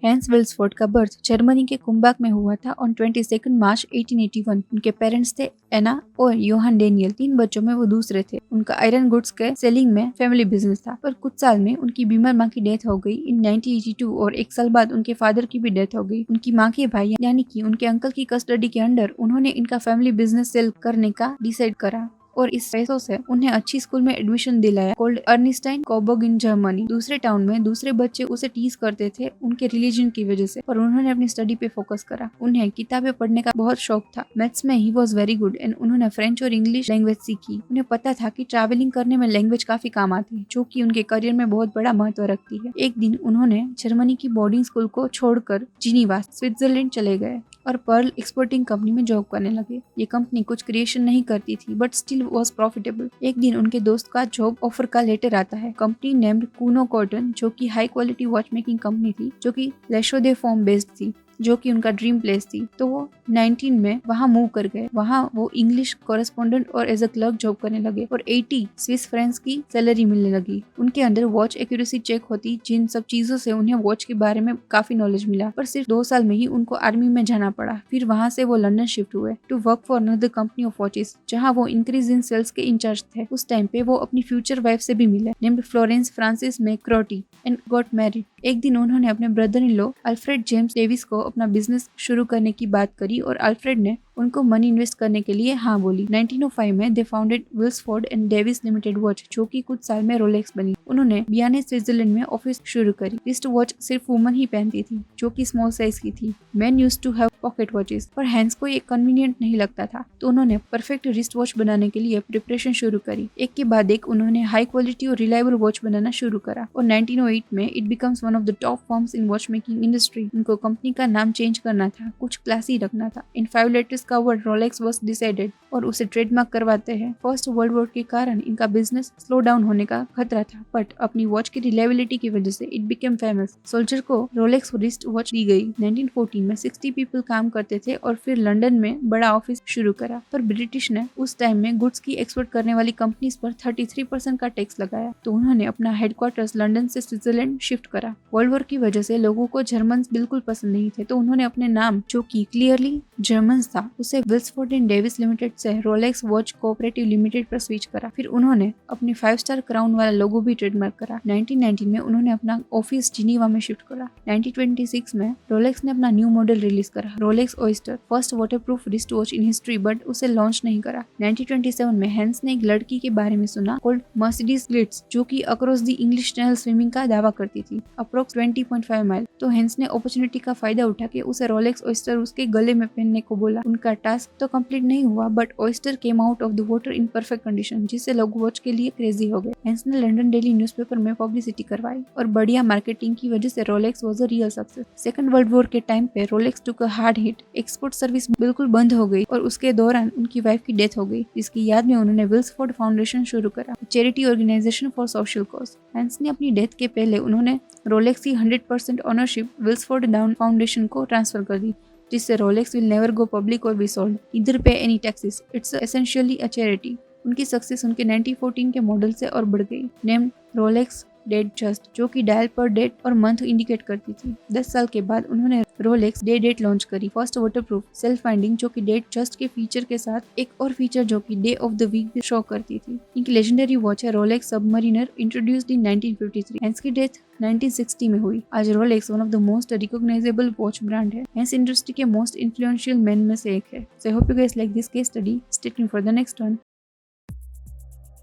Hence विल्सफोर्ड का birth Germany के कुंबाक में हुआ था ऑन 22 मार्च 1881। उनके पेरेंट्स थे एना और योहान डेनियल। 3 बच्चों में वो दूसरे थे। उनका आयरन गुड्स के सेलिंग में फैमिली बिजनेस था, पर कुछ साल में उनकी बीमार माँ की डेथ हो गई इन 1982 और 1 साल बाद उनके फादर की भी डेथ हो गई। उनकी माँ के भाई यानी कि उनके अंकल की कस्टडी के अंडर उन्होंने इनका फैमिली बिजनेस सेल करने का डिसाइड करा और इस पैसों से उन्हें अच्छी स्कूल में एडमिशन दिलाया कोल्ड अर्निस्टाइन कोबर्ग इन जर्मनी। दूसरे टाउन में दूसरे बच्चे उसे टीज करते थे उनके रिलीजन की वजह से, पर उन्होंने अपनी स्टडी पे फोकस करा। उन्हें किताबें पढ़ने का बहुत शौक था। मैथ्स में he was very good and उन्होंने फ्रेंच और इंग्लिश लैंग्वेज सीखी। उन्हें पता था कि ट्रैवलिंग करने में लैंग्वेज काफी काम आती है, जो कि उनके करियर में बहुत बड़ा महत्व रखती है। एक दिन उन्होंने जर्मनी की बोर्डिंग स्कूल को छोड़कर जिनीवा स्विट्जरलैंड चले गए और पर्ल एक्सपोर्टिंग कंपनी में जॉब करने लगे। ये कंपनी कुछ क्रिएशन नहीं करती थी बट स्टिल वाज प्रॉफिटेबल। एक दिन उनके दोस्त का जॉब ऑफर का लेटर आता है। कंपनी नेम्ड कूनो कॉटन, जो कि high quality watch making company थी, जो कि लेशो दे फॉर्म बेस्ड थी, जो कि उनका ड्रीम प्लेस थी। तो वो 19 में वहाँ मूव कर गए। वहाँ वो इंग्लिश कॉरेस्पोंडेंट और एज अ क्लर्क जॉब करने लगे और 80 स्विस फ्रेंच की सैलरी मिलने लगी। उनके अंदर वॉच एक्यूरेसी चेक होती, जिन सब चीजों से उन्हें वॉच के बारे में काफी नॉलेज मिला। पर सिर्फ 2 साल में ही उनको आर्मी में जाना पड़ा। फिर वहाँ से वो लंदन शिफ्ट हुए to work for another company of watches, जहाँ वो इंक्रीज इन सेल्स के इंचार्ज थे। उस टाइम पे वो अपनी फ्यूचर वाइफ से भी मिले, named Florence Francis May Crotty, and got married. एक दिन उन्होंने अपने brother in law Alfred James Davis को अपना बिजनेस शुरू करने की बात करी और अल्फ्रेड ने उनको मनी इन्वेस्ट करने के लिए हाँ बोली। 1905 में they founded Wilsdorf and Davis limited watch, जो कि कुछ साल में रोलेक्स बनी। उन्होंने बियाने स्विट्जरलैंड में ऑफिस शुरू करी। रिस्ट वॉच सिर्फ वुमन ही पहनती थी, जो कि स्मॉल साइज की थी। Man used to have pocket watches, पर हैंस को ये कन्वीनियंट नहीं लगता था, तो उन्होंने परफेक्ट रिस्ट वॉच बनाने के लिए प्रिपरेशन शुरू करी। एक के बाद एक उन्होंने हाई क्वालिटी और रिलायबल वॉच बनाना शुरू करा और 1908 में it becomes one of the top firms in watch making industry. उनको कंपनी का नाम चेंज करना था, कुछ क्लासी रखना था। इन 5 लेटर्स का वर्ड रोलेक्स वॉज डिसाइडेड और उसे ट्रेडमार्क करवाते हैं। फर्स्ट वर्ल्ड वॉर के कारण इनका बिजनेस स्लो डाउन होने का खतरा था, बट अपनी वॉच की रिलायबिलिटी की वजह से इट बिकेम फेमस। सोल्जर को रोलेक्स रिस्ट वॉच दी गई। 1914 में 60 पीपल काम करते थे और फिर लंदन में बड़ा ऑफिस शुरू करा, पर ब्रिटिश ने उस टाइम में गुड्स की एक्सपोर्ट करने वाली कंपनीज पर 33% का टैक्स लगाया, तो उन्होंने अपना हेडक्वार्टर्स लंदन से स्विट्जरलैंड शिफ्ट करा। वर्ल्ड वॉर की वजह से लोगों को जर्मन बिल्कुल पसंद नहीं थे, तो उन्होंने अपने नाम, जो कि क्लियरली जर्मन था, उसे विल्सफोर्ड एंड डेविस लिमिटेड से रोलेक्स वॉच कोऑपरेटिव लिमिटेड पर स्विच करा। फिर उन्होंने अपनी 5 स्टार क्राउन वाला लोगो भी ट्रेडमार्क करा। 1919 में उन्होंने अपना ऑफिस जिनीवा में शिफ्ट करा। 1926 में रोलेक्स ने अपना न्यू मॉडल रिलीज करा, Rolex oyster, first waterproof wrist watch in history, but उसे लॉन्च नहीं करा। 1927 में हैंस ने एक लड़की के बारे में सुना कॉल्ड मर्सिडीज ग्लिट्स, जो कि across the English channel swimming का दावा करती थी, अप्रोक्स 20.5 माइल। तो हैंस ने अपॉर्चुनिटी का फायदा उठा के उसे रोलेक्स ऑयस्टर उसके गले में पहनने को बोला। उनका टास्क तो कंप्लीट नहीं हुआ, but oyster came out of the water in perfect condition, जिससे लोग वॉच के लिए क्रेजी हो गए। हैंस ने लंदन डेली न्यूज़पेपर में पब्लिसिटी करवाई और बढ़िया मार्केटिंग की वजह से Rolex was a real success. Second world war के टाइम पे Rolex took a hard hit. Export service बिल्कुल बंद हो गई और उसके दौरान उनकी वाइफ की डेथ हो गई, जिसकी याद में उन्होंने विल्सफोर्ड फाउंडेशन शुरू करा, charity organisation for social cause. Hans ने अपनी डेथ के पहले उन्होंने रोलेक्स की 100% ओनरशिप विल्सफोर्ड डाउन फाउंडेशन को ट्रांसफर कर दी, जिससे Rolex will never go public और be sold, either pay any taxes, it's essentially a charity. उनकी सक्सेस उनके 1914 के मॉडल से और बढ़ गई, नेम्ड रोलेक्स डेट जस्ट, जो कि डायल पर डेट और मंथ इंडिकेट करती थी। 10 साल के बाद उन्होंने रोलेक्स डे डेट लॉन्च करी, फर्स्ट वाटरप्रूफ सेल्फ फाइंडिंग, जो कि डेट जस्ट के फीचर के साथ एक और फीचर जो कि डे ऑफ द वीक भी शो करती थी। इनकी लेजेंडरी वॉच है Rolex Submariner, introduced in 1953। Hans की डेथ 1960 में हुई। आज Rolex one of the most recognisable watch brand है। हैंस इंडस्ट्री के मोस्ट इन्फ्लुएंशियल मैन में से एक है। So I hope you guys like this case study. Stay tuned for the next one.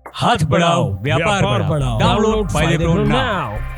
हाथ बढ़ाओ, व्यापार बढ़ाओ। डाउनलोड फायदे प्रो नाउ।